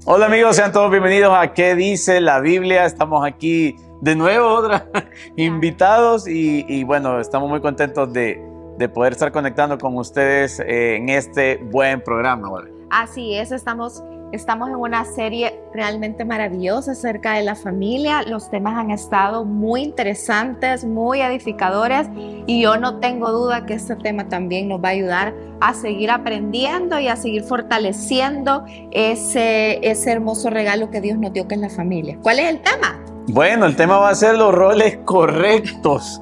Hola amigos, sean todos bienvenidos a ¿Qué dice la Biblia? Estamos aquí de nuevo, invitados y bueno, estamos muy contentos de poder estar conectando con ustedes en este buen programa. ¿Vale? Así es, estamos en una serie realmente maravillosa acerca de la familia. Los temas han estado muy interesantes, muy edificadores y yo no tengo duda que este tema también nos va a ayudar a seguir aprendiendo y a seguir fortaleciendo ese hermoso regalo que Dios nos dio, que es la familia. ¿Cuál es el tema? Bueno, el tema va a ser los roles correctos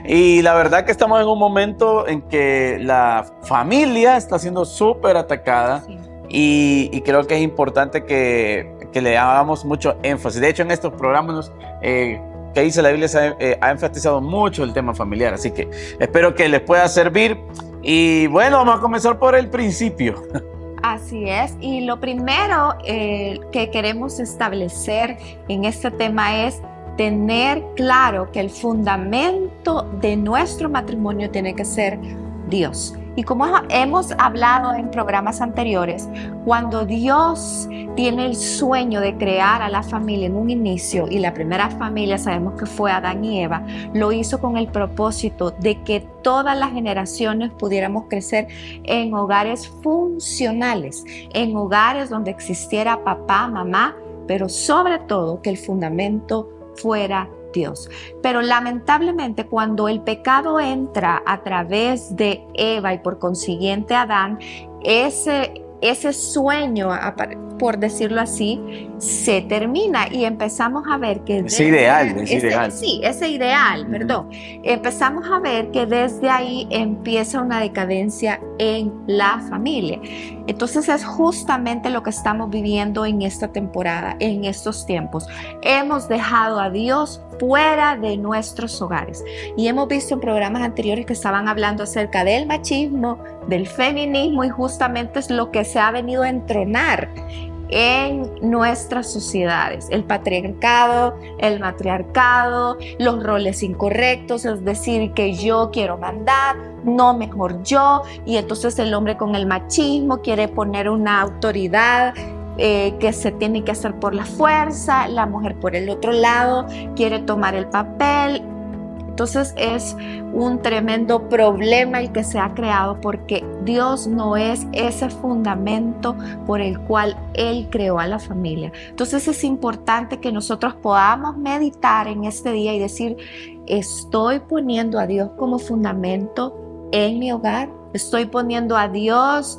y la verdad que estamos en un momento en que la familia está siendo súper atacada. Sí. Y creo que es importante que le hagamos mucho énfasis. De hecho, en estos programas que dice la Biblia se ha enfatizado mucho el tema familiar, así que espero que les pueda servir. Y bueno, vamos a comenzar por el principio. Así es, y lo primero que queremos establecer en este tema es tener claro que el fundamento de nuestro matrimonio tiene que ser Dios. Y como hemos hablado en programas anteriores, cuando Dios tiene el sueño de crear a la familia en un inicio, y la primera familia sabemos que fue Adán y Eva, lo hizo con el propósito de que todas las generaciones pudiéramos crecer en hogares funcionales, en hogares donde existiera papá, mamá, pero sobre todo que el fundamento fuera Dios. Pero lamentablemente cuando el pecado entra a través de Eva y por consiguiente Adán, ese sueño, por decirlo así, se termina y empezamos a ver que ese ideal. Sí, ese ideal, perdón. Empezamos a ver que desde ahí empieza una decadencia en la familia. Entonces es justamente lo que estamos viviendo en esta temporada, en estos tiempos. Hemos dejado a Dios fuera de nuestros hogares y hemos visto en programas anteriores que estaban hablando acerca del machismo, del feminismo, y justamente es lo que se ha venido a entronar en nuestras sociedades: el patriarcado, el matriarcado, los roles incorrectos, es decir, que yo quiero mandar, no, mejor yo, y entonces el hombre con el machismo quiere poner una autoridad que se tiene que hacer por la fuerza, la mujer por el otro lado quiere tomar el papel. Entonces es un tremendo problema el que se ha creado porque Dios no es ese fundamento por el cual Él creó a la familia. Entonces es importante que nosotros podamos meditar en este día y decir: ¿estoy poniendo a Dios como fundamento en mi hogar? ¿Estoy poniendo a Dios,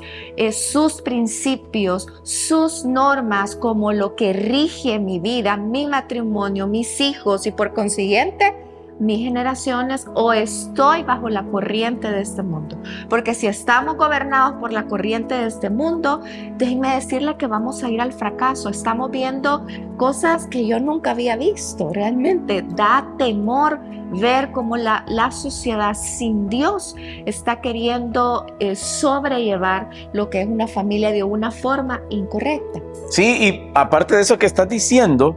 sus principios, sus normas como lo que rige mi vida, mi matrimonio, mis hijos y por consiguiente mis generaciones, o estoy bajo la corriente de este mundo? Porque si estamos gobernados por la corriente de este mundo, déjenme decirle que vamos a ir al fracaso. Estamos viendo cosas que yo nunca había visto. Realmente da temor ver cómo la sociedad sin Dios está queriendo sobrellevar lo que es una familia de una forma incorrecta. Sí, y aparte de eso que estás diciendo,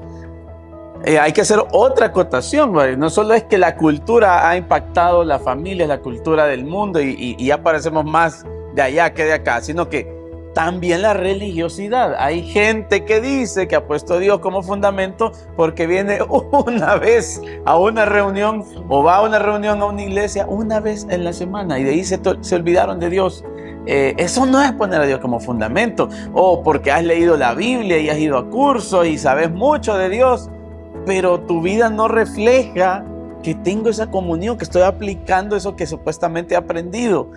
hay que hacer otra acotación, ¿vale? No solo es que la cultura ha impactado la familia, la cultura del mundo y ya parecemos más de allá que de acá, sino que también la religiosidad. Hay gente que dice que ha puesto a Dios como fundamento porque viene una vez a una reunión o va a una reunión a una iglesia una vez en la semana y de ahí se olvidaron de Dios. Eso no es poner a Dios como fundamento. O porque has leído la Biblia y has ido a cursos y sabes mucho de Dios, pero tu vida no refleja que tengo esa comunión, que estoy aplicando eso que supuestamente he aprendido.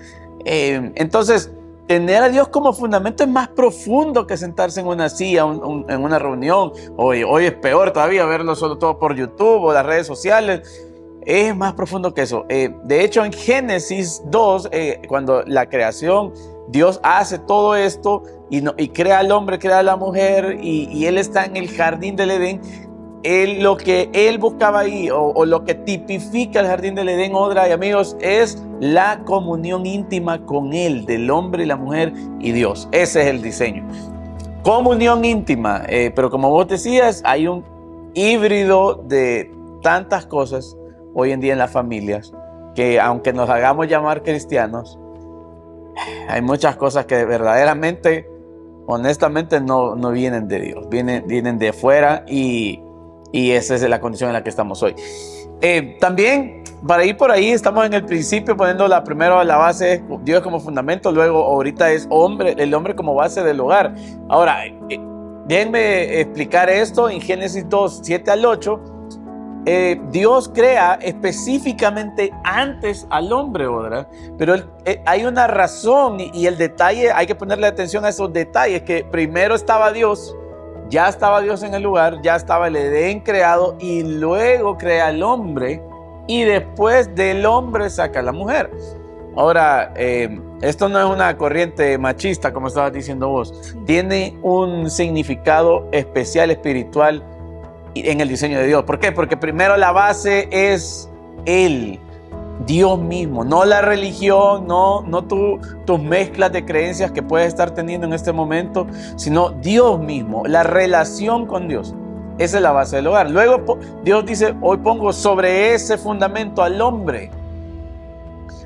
Entonces, tener a Dios como fundamento es más profundo que sentarse en una silla, en una reunión. Hoy es peor todavía verlo solo todo por YouTube o las redes sociales. Es más profundo que eso. De hecho, en Génesis 2, cuando la creación, Dios hace todo esto y crea al hombre, crea a la mujer y Él está en el jardín del Edén. Lo que Él buscaba ahí o lo que tipifica el jardín del Edén, Odra y amigos, es la comunión íntima con Él, del hombre y la mujer y Dios. Ese es el diseño. Comunión íntima, pero como vos decías, hay un híbrido de tantas cosas hoy en día en las familias que, aunque nos hagamos llamar cristianos, hay muchas cosas que verdaderamente honestamente no vienen de Dios, vienen de fuera y esa es la condición en la que estamos hoy. También, para ir por ahí, estamos en el principio poniendo primero la base, Dios como fundamento, luego ahorita es el hombre como base del hogar. Ahora, déjenme explicar esto en Génesis 2, 7 al 8. Dios crea específicamente antes al hombre, ¿verdad? Pero hay una razón y el detalle, hay que ponerle atención a esos detalles, que primero estaba Dios, ya estaba Dios en el lugar, ya estaba el Edén creado y luego crea al hombre y después del hombre saca a la mujer. Ahora, esto no es una corriente machista como estabas diciendo vos, tiene un significado especial, espiritual, en el diseño de Dios. ¿Por qué? Porque primero la base es Él, Dios mismo, no la religión, no tus mezclas de creencias que puedes estar teniendo en este momento, sino Dios mismo, la relación con Dios. Esa es la base del hogar. Luego Dios dice, hoy pongo sobre ese fundamento al hombre.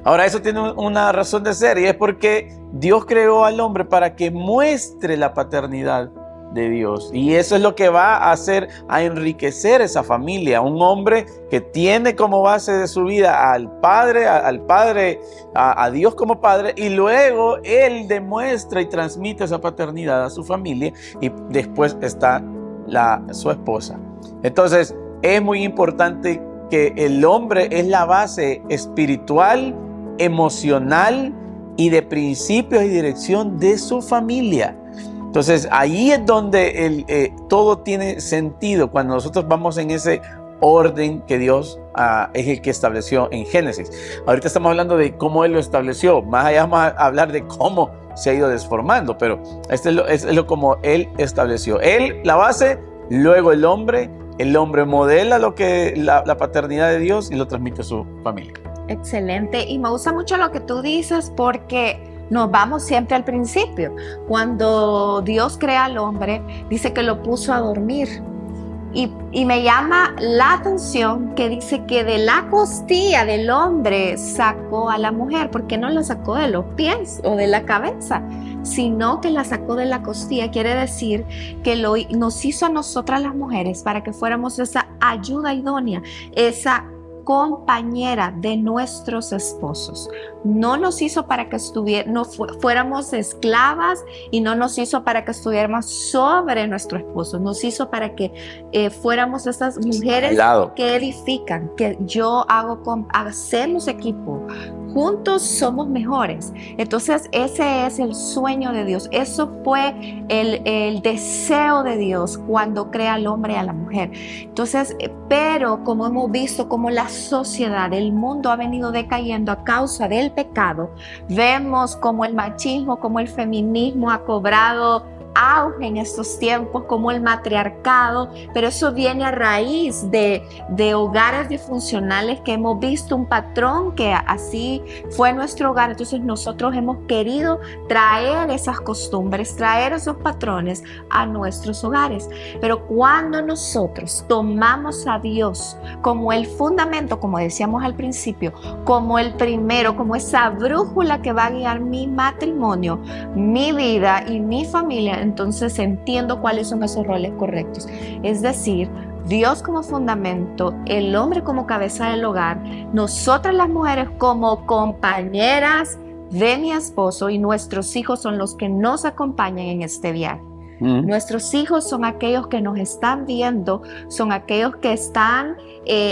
Ahora, eso tiene una razón de ser y es porque Dios creó al hombre para que muestre la paternidad de Dios, y eso es lo que va a hacer, a enriquecer esa familia. Un hombre que tiene como base de su vida al Padre, a Dios como Padre, y luego él demuestra y transmite esa paternidad a su familia, y después está su esposa. Entonces es muy importante que el hombre es la base espiritual, emocional y de principios y dirección de su familia. Entonces ahí es donde todo tiene sentido cuando nosotros vamos en ese orden que Dios es el que estableció en Génesis. Ahorita estamos hablando de cómo Él lo estableció, más allá vamos a hablar de cómo se ha ido desformando, pero este es lo como Él estableció. Él, la base, luego el hombre modela la paternidad de Dios y lo transmite a su familia. Excelente, y me gusta mucho lo que tú dices porque nos vamos siempre al principio. Cuando Dios crea al hombre, dice que lo puso a dormir. Y me llama la atención que dice que de la costilla del hombre sacó a la mujer, porque no la sacó de los pies o de la cabeza, sino que la sacó de la costilla. Quiere decir que nos hizo a nosotras las mujeres para que fuéramos esa ayuda idónea, esa compañera de nuestros esposos. No nos hizo para que fuéramos esclavas, y no nos hizo para que estuviéramos sobre nuestro esposo. Nos hizo para que fuéramos esas mujeres que edifican, que hacemos equipo. Juntos somos mejores. Entonces ese es el sueño de Dios. Eso fue el deseo de Dios cuando crea al hombre y a la mujer. Entonces, pero como hemos visto como la sociedad, el mundo ha venido decayendo a causa del pecado, vemos como el machismo, como el feminismo ha cobrado auge en estos tiempos, como el matriarcado, pero eso viene a raíz de hogares disfuncionales que hemos visto un patrón que así fue nuestro hogar. Entonces nosotros hemos querido traer esas costumbres, traer esos patrones a nuestros hogares. Pero cuando nosotros tomamos a Dios como el fundamento, como decíamos al principio, como el primero, como esa brújula que va a guiar mi matrimonio, mi vida y mi familia, entonces entiendo cuáles son esos roles correctos. Es decir, Dios como fundamento, el hombre como cabeza del hogar, nosotras las mujeres como compañeras de mi esposo, y nuestros hijos son los que nos acompañan en este viaje. Nuestros hijos son aquellos que nos están viendo, son aquellos que están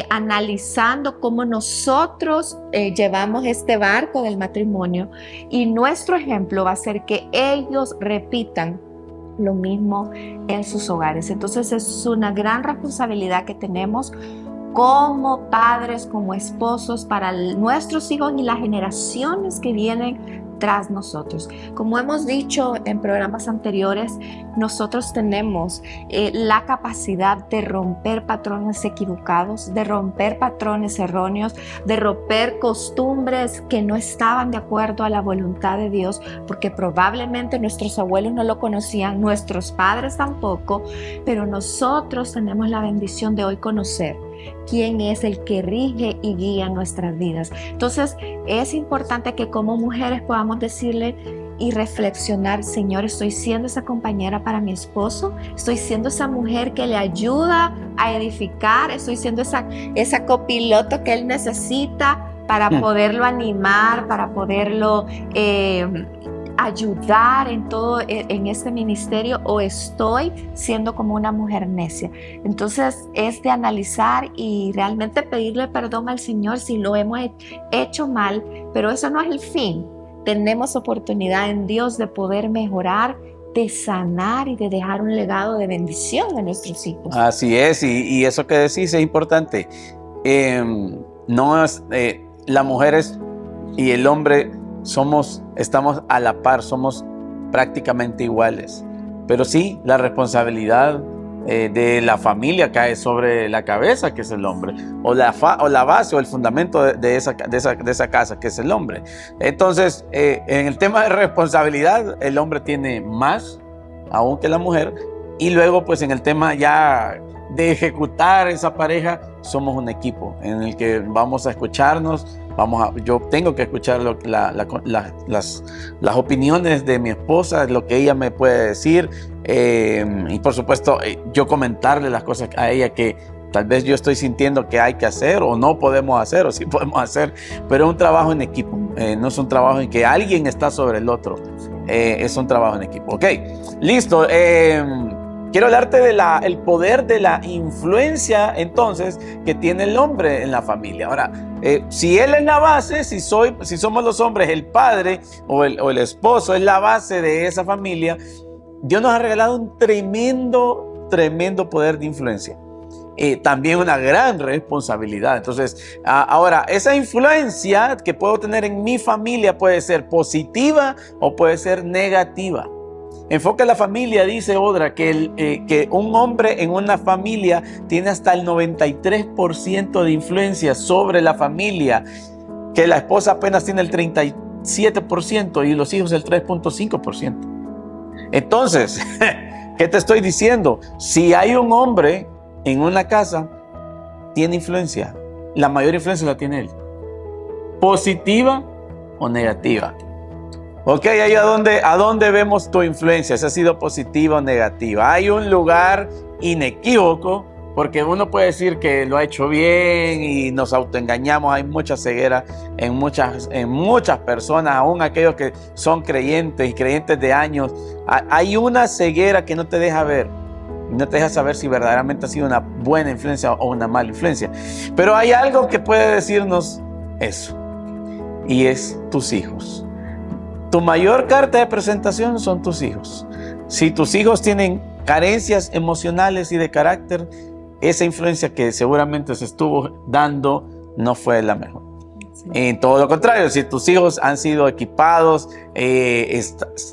analizando cómo nosotros llevamos este barco del matrimonio, y nuestro ejemplo va a ser que ellos repitan lo mismo en sus hogares. Entonces es una gran responsabilidad que tenemos como padres, como esposos, para nuestros hijos y las generaciones que vienen tras nosotros. Como hemos dicho en programas anteriores, nosotros tenemos la capacidad de romper patrones equivocados, de romper patrones erróneos, de romper costumbres que no estaban de acuerdo a la voluntad de Dios, porque probablemente nuestros abuelos no lo conocían, nuestros padres tampoco, pero nosotros tenemos la bendición de hoy conocer quién es el que rige y guía nuestras vidas. Entonces es importante que como mujeres podamos decirle y reflexionar, Señor, ¿estoy siendo esa compañera para mi esposo? ¿Estoy siendo esa mujer que le ayuda a edificar? ¿Estoy siendo esa copiloto que él necesita para poderlo animar, para poderlo ayudar en todo en este ministerio, o estoy siendo como una mujer necia? Entonces es de analizar y realmente pedirle perdón al Señor si lo hemos hecho mal, pero eso no es el fin. Tenemos oportunidad en Dios de poder mejorar, de sanar y de dejar un legado de bendición a nuestros hijos. Así es, y eso que decís es importante. No es, las mujeres y el hombre estamos a la par, somos prácticamente iguales. Pero sí, la responsabilidad de la familia cae sobre la cabeza, que es el hombre, o la base o el fundamento de esa casa, que es el hombre. Entonces, en el tema de responsabilidad, el hombre tiene más aún que la mujer. Y luego, pues en el tema ya de ejecutar esa pareja, somos un equipo en el que vamos a escucharnos. Yo tengo que escuchar las opiniones de mi esposa, lo que ella me puede decir, y por supuesto yo comentarle las cosas a ella que tal vez yo estoy sintiendo que hay que hacer o no podemos hacer, o sí podemos hacer, pero es un trabajo en equipo, no es un trabajo en que alguien está sobre el otro, es un trabajo en equipo. Ok, listo. Quiero hablarte del poder de la influencia, entonces, que tiene el hombre en la familia. Ahora, si él es la base, si somos los hombres, el padre o el esposo es la base de esa familia, Dios nos ha regalado un tremendo poder de influencia. También una gran responsabilidad. Entonces, ahora, esa influencia que puedo tener en mi familia puede ser positiva o puede ser negativa. Enfoca la familia, dice Odra, que un hombre en una familia tiene hasta el 93% de influencia sobre la familia, que la esposa apenas tiene el 37% y los hijos el 3.5%. Entonces, ¿qué te estoy diciendo? Si hay un hombre en una casa, tiene influencia. La mayor influencia la tiene él. ¿Positiva o negativa? Ok, ahí a dónde vemos tu influencia, si ha sido positiva o negativa. Hay un lugar inequívoco, porque uno puede decir que lo ha hecho bien y nos autoengañamos. Hay mucha ceguera en muchas personas, aún aquellos que son creyentes y creyentes de años. Hay una ceguera que no te deja ver, no te deja saber si verdaderamente ha sido una buena influencia o una mala influencia. Pero hay algo que puede decirnos eso, y es tus hijos. Tu mayor carta de presentación son tus hijos. Si tus hijos tienen carencias emocionales y de carácter, esa influencia que seguramente se estuvo dando no fue la mejor. Sí. En todo lo contrario, si tus hijos han sido equipados,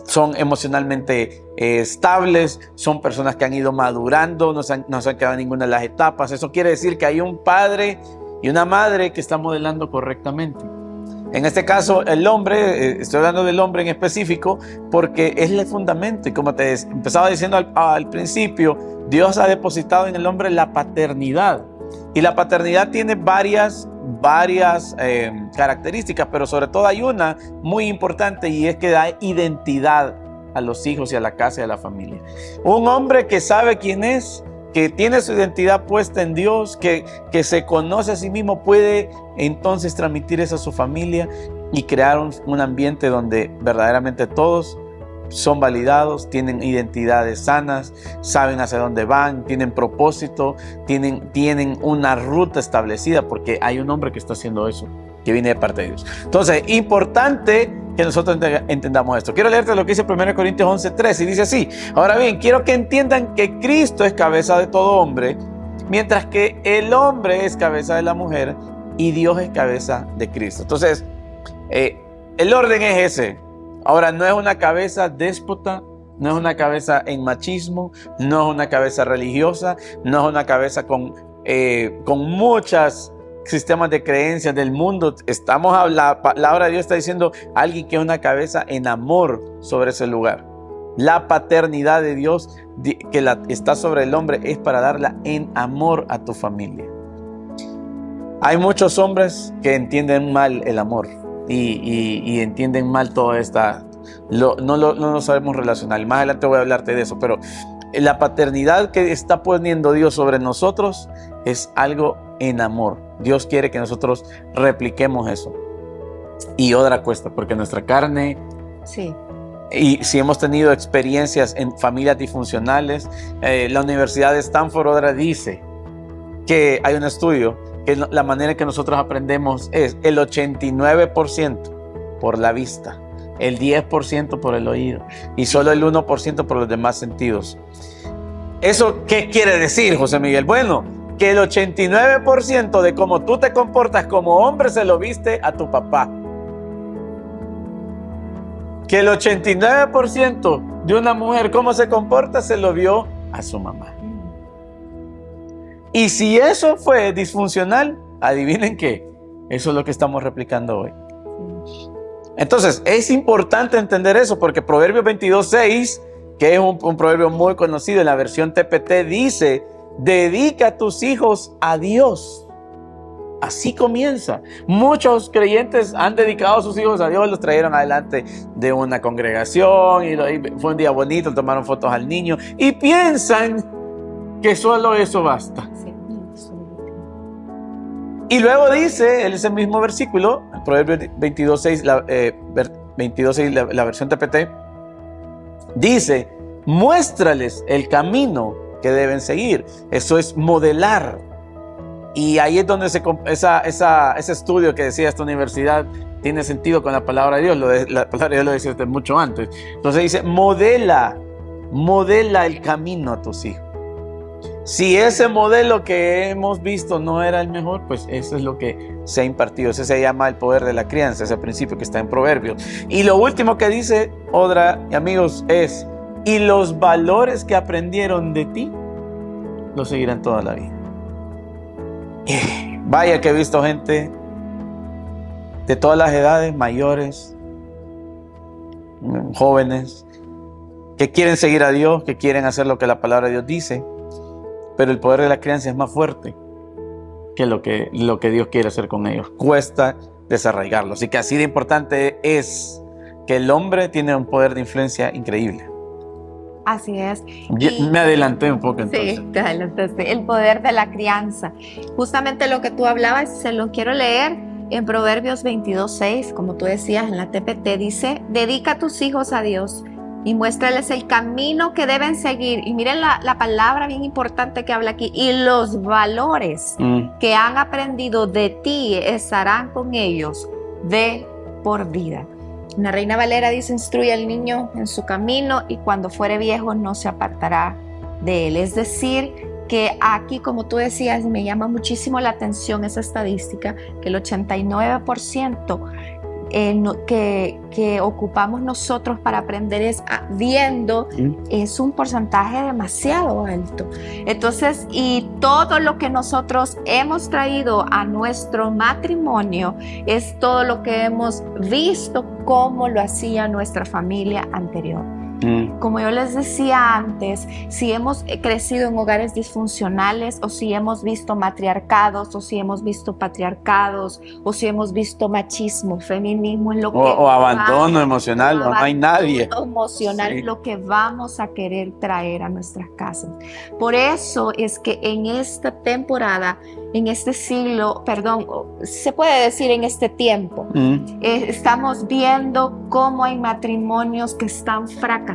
son emocionalmente estables, son personas que han ido madurando, no se han quedado en ninguna de las etapas, eso quiere decir que hay un padre y una madre que están modelando correctamente. En este caso, el hombre, estoy hablando del hombre en específico, porque es el fundamento. Y como te empezaba diciendo al principio, Dios ha depositado en el hombre la paternidad. Y la paternidad tiene varias características, pero sobre todo hay una muy importante, y es que da identidad a los hijos y a la casa y a la familia. Un hombre que sabe quién es, que tiene su identidad puesta en Dios, que se conoce a sí mismo, puede entonces transmitir eso a su familia y crear un ambiente donde verdaderamente todos son validados, tienen identidades sanas, saben hacia dónde van, tienen propósito, tienen una ruta establecida, porque hay un hombre que está haciendo eso, que viene de parte de Dios. Entonces, importante que nosotros entendamos esto. Quiero leerte lo que dice 1 Corintios 11:3 y dice así: ahora bien, quiero que entiendan que Cristo es cabeza de todo hombre, mientras que el hombre es cabeza de la mujer y Dios es cabeza de Cristo. Entonces, el orden es ese. Ahora, no es una cabeza déspota, no es una cabeza en machismo, no es una cabeza religiosa, no es una cabeza con muchos sistemas de creencias del mundo. La palabra de Dios está diciendo alguien que es una cabeza en amor sobre ese lugar. La paternidad de Dios que está sobre el hombre es para darla en amor a tu familia. Hay muchos hombres que entienden mal el amor y entienden mal toda esta no lo sabemos relacionar. Y más adelante voy a hablarte de eso, pero la paternidad que está poniendo Dios sobre nosotros es algo en amor. Dios quiere que nosotros repliquemos eso. Y otra cuesta, porque nuestra carne... Sí. Y si hemos tenido experiencias en familias disfuncionales, la Universidad de Stanford ahora dice que hay un estudio que la manera en que nosotros aprendemos es el 89% por la vista, el 10% por el oído y solo el 1% por los demás sentidos. ¿Eso qué quiere decir, José Miguel? Bueno, que el 89% de cómo tú te comportas como hombre se lo viste a tu papá. Que el 89% de una mujer cómo se comporta se lo vio a su mamá. Y si eso fue disfuncional, adivinen qué, eso es lo que estamos replicando hoy. Entonces, es importante entender eso porque Proverbios 22:6, que es un proverbio muy conocido en la versión TPT, dice: dedica a tus hijos a Dios. Así comienza. Muchos creyentes han dedicado a sus hijos a Dios, los trajeron adelante de una congregación y fue un día bonito, tomaron fotos al niño y piensan que solo eso basta. Y luego dice, ese mismo versículo, Proverbios 22:6, la versión TPT, dice: muéstrales el camino que deben seguir. Eso es modelar. Y ahí es donde ese estudio que decía esta universidad tiene sentido con la palabra de Dios. La palabra de Dios lo decía desde mucho antes. Entonces dice: modela el camino a tus hijos. Si ese modelo que hemos visto no era el mejor, pues eso es lo que se ha impartido. Ese se llama el poder de la crianza, ese principio que está en Proverbios. Y lo último que dice, Odra y amigos, es: y los valores que aprendieron de ti los seguirán toda la vida. Vaya que he visto gente de todas las edades, mayores, jóvenes, que quieren seguir a Dios, que quieren hacer lo que la palabra de Dios dice, pero el poder de la crianza es más fuerte que lo que Dios quiere hacer con ellos. Cuesta desarraigarlo. Así que así de importante es que el hombre tiene un poder de influencia increíble. Así es. Me adelanté un poco entonces. Sí, te adelantaste. El poder de la crianza. Justamente lo que tú hablabas, se lo quiero leer en Proverbios 22:6, como tú decías en la TPT, dice: dedica a tus hijos a Dios y muéstrales el camino que deben seguir. Y miren la palabra bien importante que habla aquí: y los valores que han aprendido de ti estarán con ellos de por vida. La Reina Valera dice: instruye al niño en su camino y cuando fuere viejo no se apartará de él. Es decir, que aquí, como tú decías, me llama muchísimo la atención esa estadística, que el 89% que ocupamos nosotros para aprender es viendo, es un porcentaje demasiado alto. Entonces, y todo lo que nosotros hemos traído a nuestro matrimonio es todo lo que hemos visto cómo lo hacía nuestra familia anterior. Como yo les decía antes, si hemos crecido en hogares disfuncionales, o si hemos visto matriarcados, o si hemos visto patriarcados, o si hemos visto machismo, feminismo, en lo que o abandono emocional, no hay nadie emocional, sí, lo que vamos a querer traer a nuestras casas. Por eso es que en esta temporada, en este siglo, perdón, se puede decir en este tiempo, estamos viendo cómo hay matrimonios que están fracasando.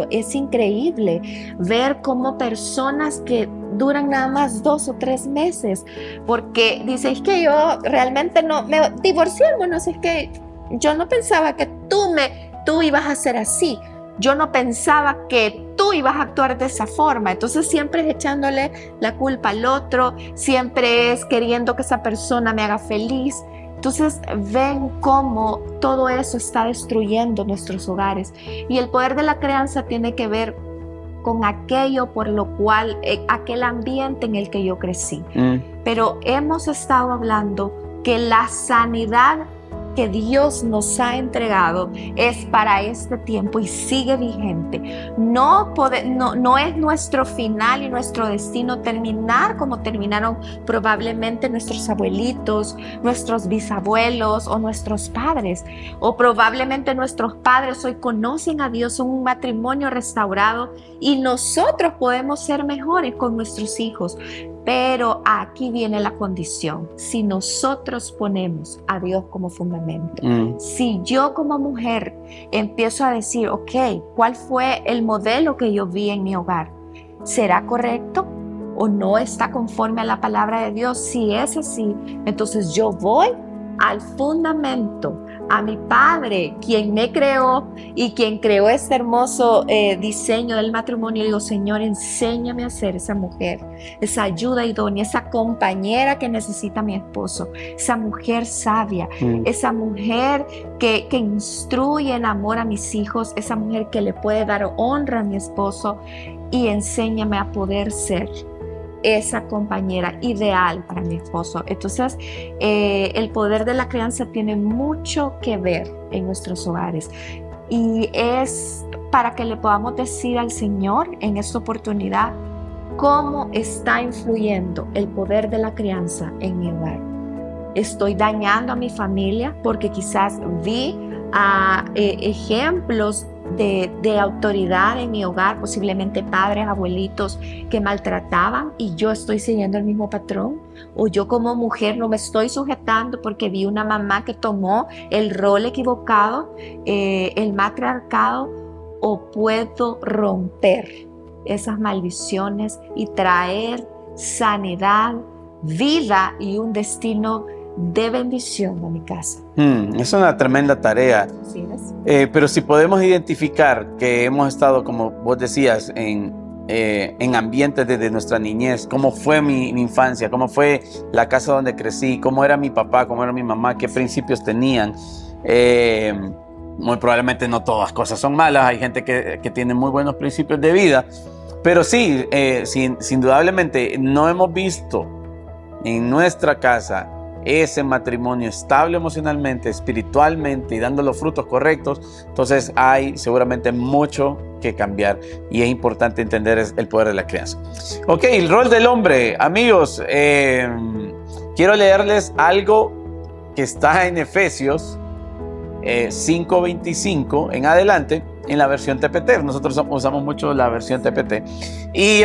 Es increíble ver cómo personas que duran nada más 2 o 3 meses, porque dices que yo realmente no me divorciémonos, es que yo no pensaba que tú ibas a ser así. Yo no pensaba que tú ibas a actuar de esa forma. Entonces siempre es echándole la culpa al otro, siempre es queriendo que esa persona me haga feliz. Entonces ven cómo todo eso está destruyendo nuestros hogares. Y el poder de la crianza tiene que ver con aquello por lo cual, aquel ambiente en el que yo crecí. Pero hemos estado hablando que la sanidad que Dios nos ha entregado es para este tiempo y sigue vigente. No es nuestro final y nuestro destino terminar como terminaron probablemente nuestros abuelitos, nuestros bisabuelos o nuestros padres. O probablemente nuestros padres hoy conocen a Dios, son un matrimonio restaurado y nosotros podemos ser mejores con nuestros hijos. Pero aquí viene la condición: si nosotros ponemos a Dios como fundamento, si yo como mujer empiezo a decir, ok, ¿cuál fue el modelo que yo vi en mi hogar? ¿Será correcto o no está conforme a la palabra de Dios? Si es así, entonces yo voy al fundamento, a mi Padre, quien me creó y quien creó este hermoso diseño del matrimonio. Y digo, Señor, enséñame a ser esa mujer, esa ayuda idónea, esa compañera que necesita mi esposo, esa mujer sabia, esa mujer que instruye en amor a mis hijos, esa mujer que le puede dar honra a mi esposo, y enséñame a poder ser esa compañera ideal para mi esposo. Entonces, el poder de la crianza tiene mucho que ver en nuestros hogares y es para que le podamos decir al Señor en esta oportunidad cómo está influyendo el poder de la crianza en mi hogar. Estoy dañando a mi familia porque quizás vi ejemplos de autoridad en mi hogar, posiblemente padres, abuelitos que maltrataban y yo estoy siguiendo el mismo patrón, o yo como mujer no me estoy sujetando porque vi una mamá que tomó el rol equivocado, el matriarcado. O puedo romper esas maldiciones y traer sanidad, vida y un destino de bendición a mi casa. Es una tremenda tarea. Así es. Pero si podemos identificar que hemos estado, como vos decías, en ambientes desde nuestra niñez, cómo fue mi infancia, cómo fue la casa donde crecí, cómo era mi papá, cómo era mi mamá, qué principios tenían. Muy probablemente no todas las cosas son malas, hay gente que tiene muy buenos principios de vida, pero sí, indudablemente no hemos visto en nuestra casa ese matrimonio estable emocionalmente, espiritualmente y dando los frutos correctos. Entonces hay seguramente mucho que cambiar y es importante entender el poder de la crianza. Ok, el rol del hombre. Amigos, quiero leerles algo que está en Efesios 5:25 en adelante, en la versión TPT. Nosotros usamos mucho la versión TPT y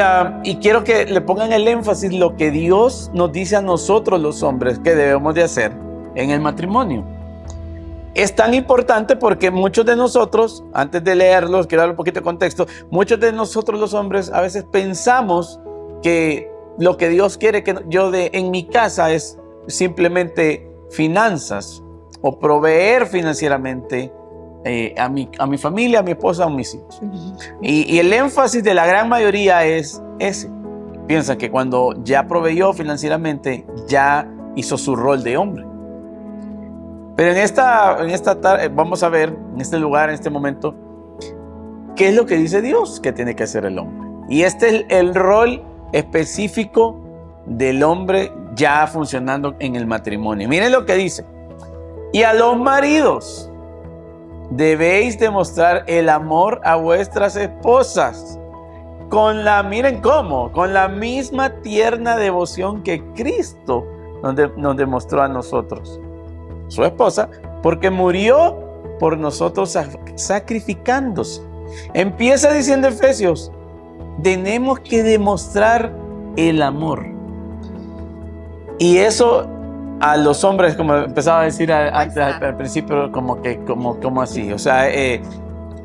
quiero que le pongan el énfasis lo que Dios nos dice a nosotros los hombres que debemos de hacer en el matrimonio. Es tan importante porque muchos de nosotros, antes de leerlos, quiero dar un poquito de contexto, muchos de nosotros los hombres a veces pensamos que lo que Dios quiere que yo dé en mi casa es simplemente finanzas o proveer financieramente a mi familia, a mi esposa, a mis hijos. Y el énfasis de la gran mayoría es ese. Piensa que cuando ya proveyó financieramente, ya hizo su rol de hombre. Pero en esta tarde vamos a ver, en este lugar, en este momento, qué es lo que dice Dios que tiene que hacer el hombre. Y este es el rol específico del hombre ya funcionando en el matrimonio. Miren lo que dice. Y a los maridos, debéis demostrar el amor a vuestras esposas miren cómo, con la misma tierna devoción que Cristo nos demostró a nosotros, su esposa, porque murió por nosotros sacrificándose. Empieza diciendo Efesios, tenemos que demostrar el amor. Y eso a los hombres, como empezaba a decir antes, al principio, como así. O sea,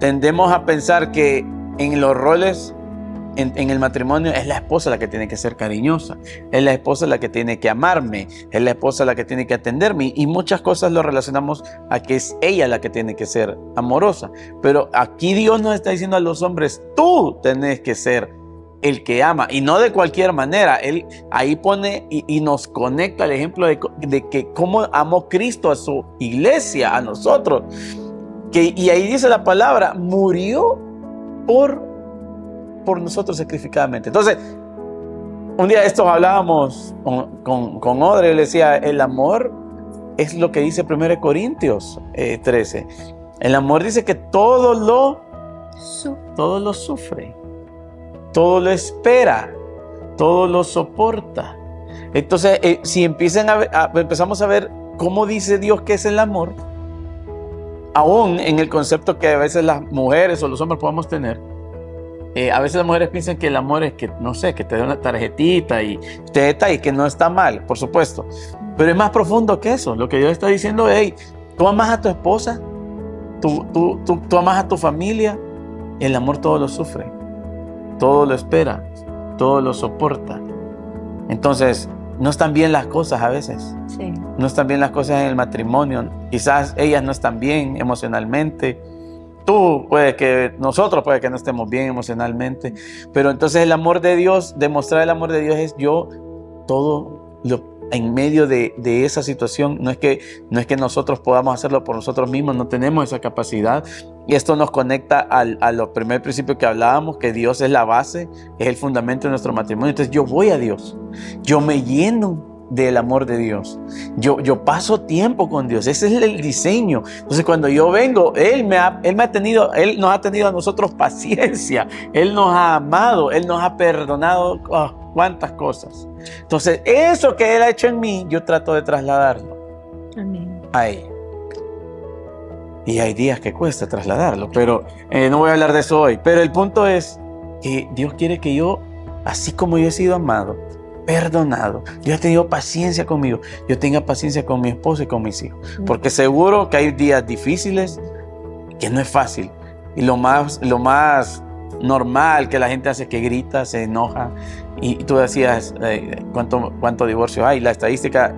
tendemos a pensar que en los roles, en el matrimonio, es la esposa la que tiene que ser cariñosa, es la esposa la que tiene que amarme, es la esposa la que tiene que atenderme. Y muchas cosas lo relacionamos a que es ella la que tiene que ser amorosa. Pero aquí Dios nos está diciendo a los hombres, tú tenés que ser el que ama, y no de cualquier manera. Él ahí pone y nos conecta el ejemplo de que cómo amó Cristo a su iglesia, a nosotros, y ahí dice la palabra, murió por nosotros sacrificadamente. Entonces, un día de estos hablábamos con Audrey, le decía, el amor es lo que dice 1 Corintios 13. El amor dice que todo lo sufre, todo lo espera, todo lo soporta. Entonces, si empezamos a ver cómo dice Dios que es el amor, aún en el concepto que a veces las mujeres o los hombres podamos tener, a veces las mujeres piensan que el amor es que, no sé, que te dé una tarjetita y te detalle, que no está mal, por supuesto. Pero es más profundo que eso. Lo que Dios está diciendo es, hey, tú amas a tu esposa, tú amas a tu familia, el amor todo lo sufre, todo lo espera, todo lo soporta. Entonces, no están bien las cosas a veces. Sí. No están bien las cosas en el matrimonio. Quizás ellas no están bien emocionalmente. Nosotros puede que no estemos bien emocionalmente. Pero entonces el amor de Dios, demostrar el amor de Dios es en medio de esa situación. No es que nosotros podamos hacerlo por nosotros mismos, no tenemos esa capacidad. Y esto nos conecta al primer principio que hablábamos, que Dios es la base, es el fundamento de nuestro matrimonio. Entonces yo voy a Dios, yo me lleno del amor de Dios, yo paso tiempo con Dios, ese es el diseño. Entonces cuando yo vengo, Él nos ha tenido a nosotros paciencia, Él nos ha amado, Él nos ha perdonado cuántas cosas. Entonces eso que Él ha hecho en mí, yo trato de trasladarlo. Amén. A ella. Y hay días que cuesta trasladarlo, pero no voy a hablar de eso hoy. Pero el punto es que Dios quiere que yo, así como yo he sido amado, perdonado, Dios ha tenido paciencia conmigo, yo tenga paciencia con mi esposa y con mis hijos. Porque seguro que hay días difíciles, que no es fácil. Y lo más normal que la gente hace es que grita, se enoja. Y tú decías, ¿cuánto divorcio hay? La estadística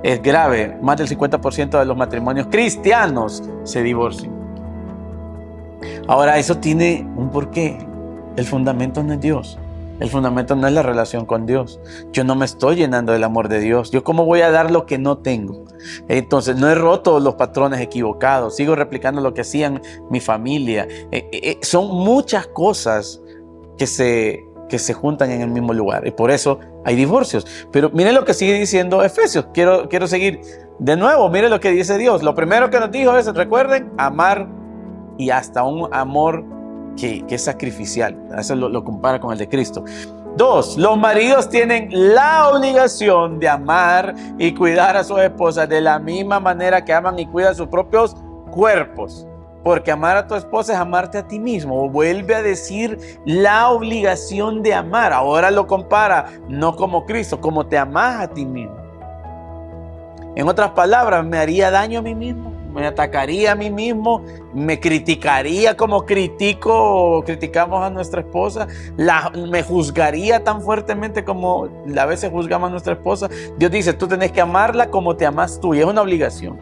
es grave. Más del 50% de los matrimonios cristianos se divorcian. Ahora, eso tiene un porqué. El fundamento no es Dios. El fundamento no es la relación con Dios. Yo no me estoy llenando del amor de Dios. ¿Yo cómo voy a dar lo que no tengo? Entonces, no he roto los patrones equivocados. Sigo replicando lo que hacían mi familia. Son muchas cosas que se juntan en el mismo lugar. Y por eso hay divorcios. Pero miren lo que sigue diciendo Efesios. Quiero seguir de nuevo. Miren lo que dice Dios. Lo primero que nos dijo es, recuerden, amar, y hasta un amor que es sacrificial. Eso lo compara con el de Cristo. 2, los maridos tienen la obligación de amar y cuidar a sus esposas de la misma manera que aman y cuidan sus propios cuerpos. Porque amar a tu esposa es amarte a ti mismo. Vuelve a decir la obligación de amar. Ahora lo compara, no como Cristo, como te amas a ti mismo. En otras palabras, me haría daño a mí mismo, me atacaría a mí mismo, me criticaría como criticamos a nuestra esposa, me juzgaría tan fuertemente como a veces juzgamos a nuestra esposa. Dios dice, tú tenés que amarla como te amas tú, y es una obligación.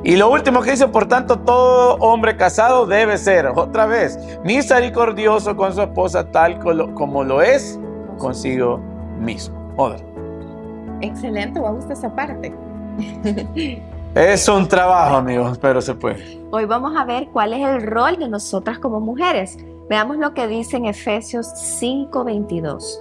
Y lo último que dice, por tanto, todo hombre casado debe ser, otra vez, misericordioso con su esposa tal como lo es consigo mismo. Otra. Excelente, me gusta esa parte. Es un trabajo, amigos, pero se puede. Hoy vamos a ver cuál es el rol de nosotras como mujeres. Veamos lo que dice en Efesios 5:22.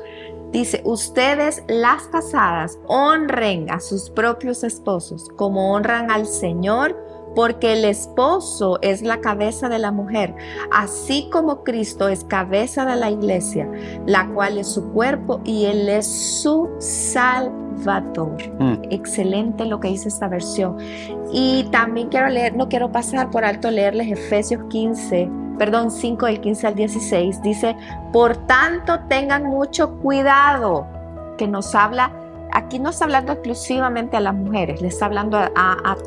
Dice, ustedes las casadas honren a sus propios esposos como honran al Señor, porque el esposo es la cabeza de la mujer, así como Cristo es cabeza de la iglesia, la cual es su cuerpo y Él es su Salvador. Excelente lo que dice esta versión. Y también quiero leer, no quiero pasar por alto leerles Efesios 5 del 15 al 16. Dice, por tanto tengan mucho cuidado, que nos habla, aquí no está hablando exclusivamente a las mujeres, le está hablando a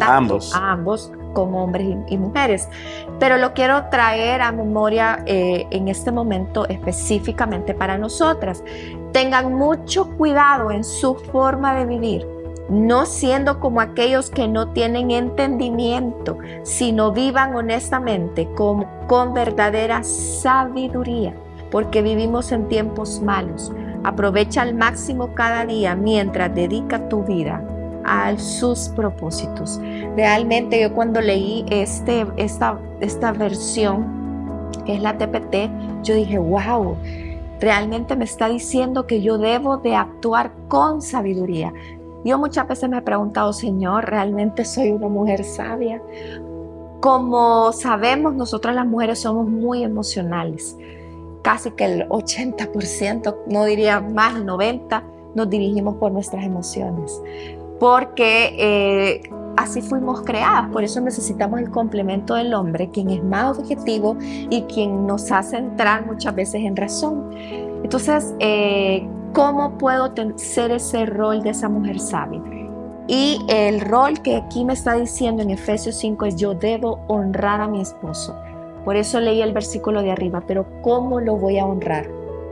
ambos, como hombres y mujeres, pero lo quiero traer a memoria en este momento específicamente para nosotras. Tengan mucho cuidado en su forma de vivir, no siendo como aquellos que no tienen entendimiento, sino vivan honestamente con verdadera sabiduría, porque vivimos en tiempos malos. Aprovecha al máximo cada día mientras dedica tu vida a sus propósitos. Realmente yo cuando leí esta versión, que es la TPT, yo dije, wow, realmente me está diciendo que yo debo de actuar con sabiduría. Yo muchas veces me he preguntado, Señor, ¿realmente soy una mujer sabia? Como sabemos, nosotras las mujeres somos muy emocionales. Casi que el 80%, no diría más, el 90%, nos dirigimos por nuestras emociones. Porque así fuimos creadas, por eso necesitamos el complemento del hombre, quien es más objetivo y quien nos hace entrar muchas veces en razón. Entonces, ¿cómo puedo ser ese rol de esa mujer sabia? Y el rol que aquí me está diciendo en Efesios 5 es: yo debo honrar a mi esposo. Por eso leí el versículo de arriba, pero ¿cómo lo voy a honrar?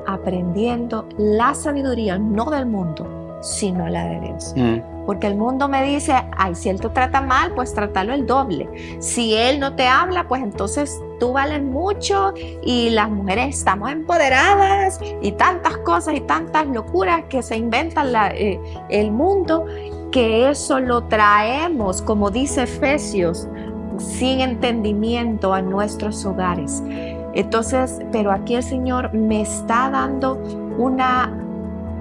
Aprendiendo la sabiduría, no del mundo, sino la de Dios. Porque el mundo me dice, ay, si él te trata mal, pues trátalo el doble. Si él no te habla, pues entonces tú vales mucho y las mujeres estamos empoderadas y tantas cosas y tantas locuras que se inventan el mundo, que eso lo traemos, como dice Efesios, sin entendimiento a nuestros hogares. Entonces, pero aquí el Señor me está dando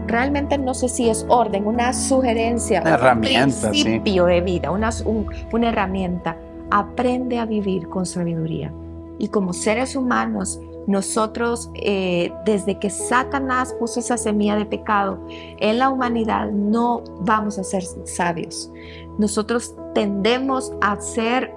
realmente no sé si es orden, una sugerencia, una herramienta, principio de vida, una herramienta. Aprende a vivir con sabiduría. Y como seres humanos, nosotros, desde que Satanás puso esa semilla de pecado en la humanidad, no vamos a ser sabios. Nosotros tendemos a ser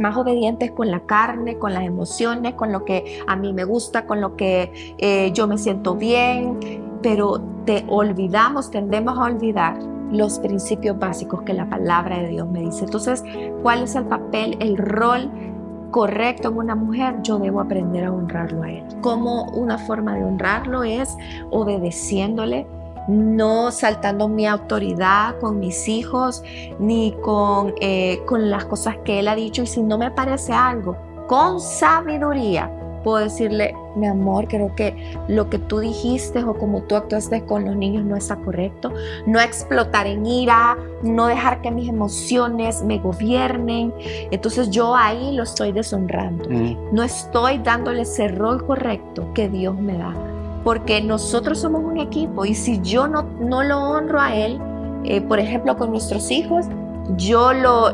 más obedientes con la carne, con las emociones, con lo que a mí me gusta, con lo que yo me siento bien, pero tendemos a olvidar los principios básicos que la palabra de Dios me dice. Entonces, ¿cuál es el papel, el rol correcto en una mujer? Yo debo aprender a honrarlo a él. Como una forma de honrarlo es obedeciéndole, no saltando mi autoridad con mis hijos, ni con las cosas que él ha dicho. Y si no me parece algo, con sabiduría, puedo decirle: mi amor, creo que lo que tú dijiste o como tú actuaste con los niños no está correcto. No explotar en ira, no dejar que mis emociones me gobiernen. Entonces yo ahí lo estoy deshonrando. No estoy dándole ese rol correcto que Dios me da. Porque nosotros somos un equipo y si yo no lo honro a él, por ejemplo con nuestros hijos, yo no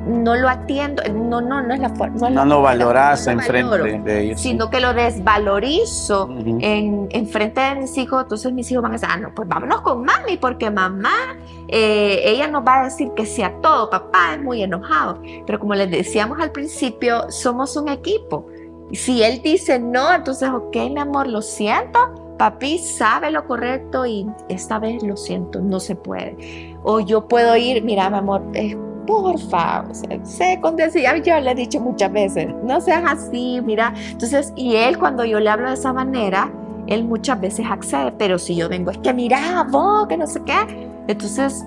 lo atiendo, no es la forma. No lo valoras enfrente de ellos. Sino que lo desvalorizo en frente de mis hijos. Entonces mis hijos van a decir: no, pues vámonos con mami, porque mamá, ella nos va a decir que sí a todo, papá es muy enojado. Pero como les decíamos al principio, somos un equipo. Si él dice no, entonces ok, mi amor, lo siento, papi sabe lo correcto y esta vez lo siento, no se puede. O yo puedo ir: mira, mi amor, porfa, sé condescendiente. Yo le he dicho muchas veces: no seas así, mira. Entonces, y él, cuando yo le hablo de esa manera, él muchas veces accede. Pero si yo vengo, es que mira, vos, que no sé qué, entonces,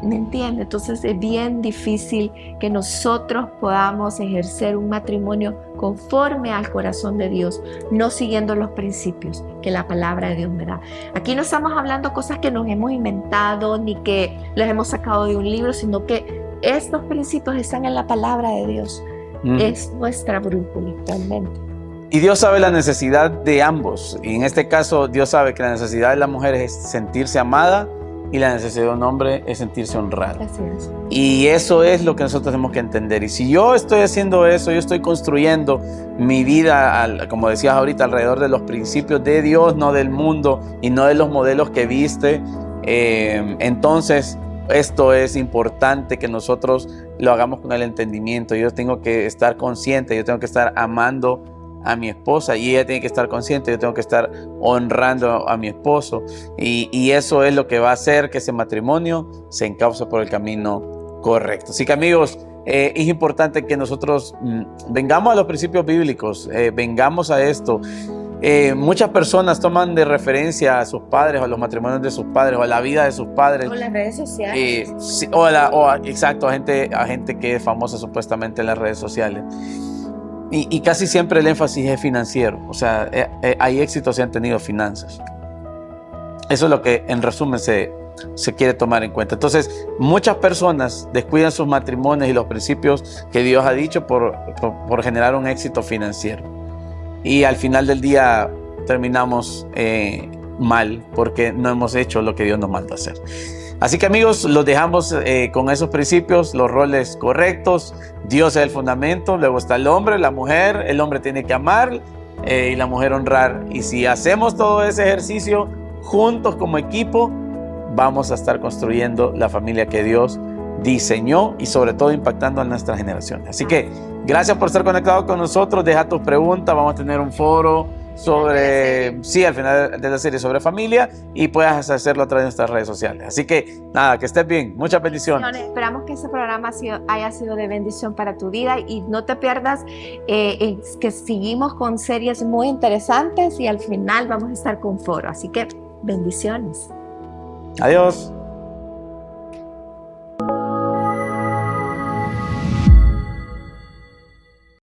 ¿me entiende? Entonces es bien difícil que nosotros podamos ejercer un matrimonio conforme al corazón de Dios, no siguiendo los principios que la palabra de Dios me da. Aquí no estamos hablando cosas que nos hemos inventado ni que las hemos sacado de un libro, sino que estos principios están en la palabra de Dios. Es nuestra brújula realmente. Y Dios sabe la necesidad de ambos. Y en este caso, Dios sabe que la necesidad de la mujer es sentirse amada y la necesidad de un hombre es sentirse honrado. Así es. Y eso es lo que nosotros tenemos que entender. Y si yo estoy haciendo eso, yo estoy construyendo mi vida, como decías ahorita, alrededor de los principios de Dios, no del mundo y no de los modelos que viste, entonces esto es importante que nosotros lo hagamos con el entendimiento. Yo tengo que estar consciente, yo tengo que estar amando a mi esposa y ella tiene que estar consciente, yo tengo que estar honrando a mi esposo y eso es lo que va a hacer que ese matrimonio se encauce por el camino correcto. Así que amigos, es importante que nosotros vengamos a los principios bíblicos, vengamos a esto. Muchas personas toman de referencia a sus padres o a los matrimonios de sus padres o a la vida de sus padres. O las redes sociales. Sí, exacto, a gente que es famosa supuestamente en las redes sociales. Y casi siempre el énfasis es financiero, o sea, hay éxitos si han tenido finanzas. Eso es lo que en resumen se quiere tomar en cuenta. Entonces, muchas personas descuidan sus matrimonios y los principios que Dios ha dicho por generar un éxito financiero. Y al final del día terminamos mal porque no hemos hecho lo que Dios nos mandó a hacer. Así que amigos, los dejamos con esos principios, los roles correctos. Dios es el fundamento, luego está el hombre, la mujer. El hombre tiene que amar y la mujer honrar. Y si hacemos todo ese ejercicio juntos como equipo, vamos a estar construyendo la familia que Dios diseñó y sobre todo impactando a nuestras generaciones. Así que gracias por estar conectado con nosotros. Deja tus preguntas, vamos a tener un foro sobre, sí, al final de la serie sobre familia, y puedas hacerlo a través de nuestras redes sociales. Así que nada, que estés bien. Muchas bendiciones. Esperamos que este programa haya sido de bendición para tu vida y no te pierdas que seguimos con series muy interesantes y al final vamos a estar con foro. Así que bendiciones. Adiós.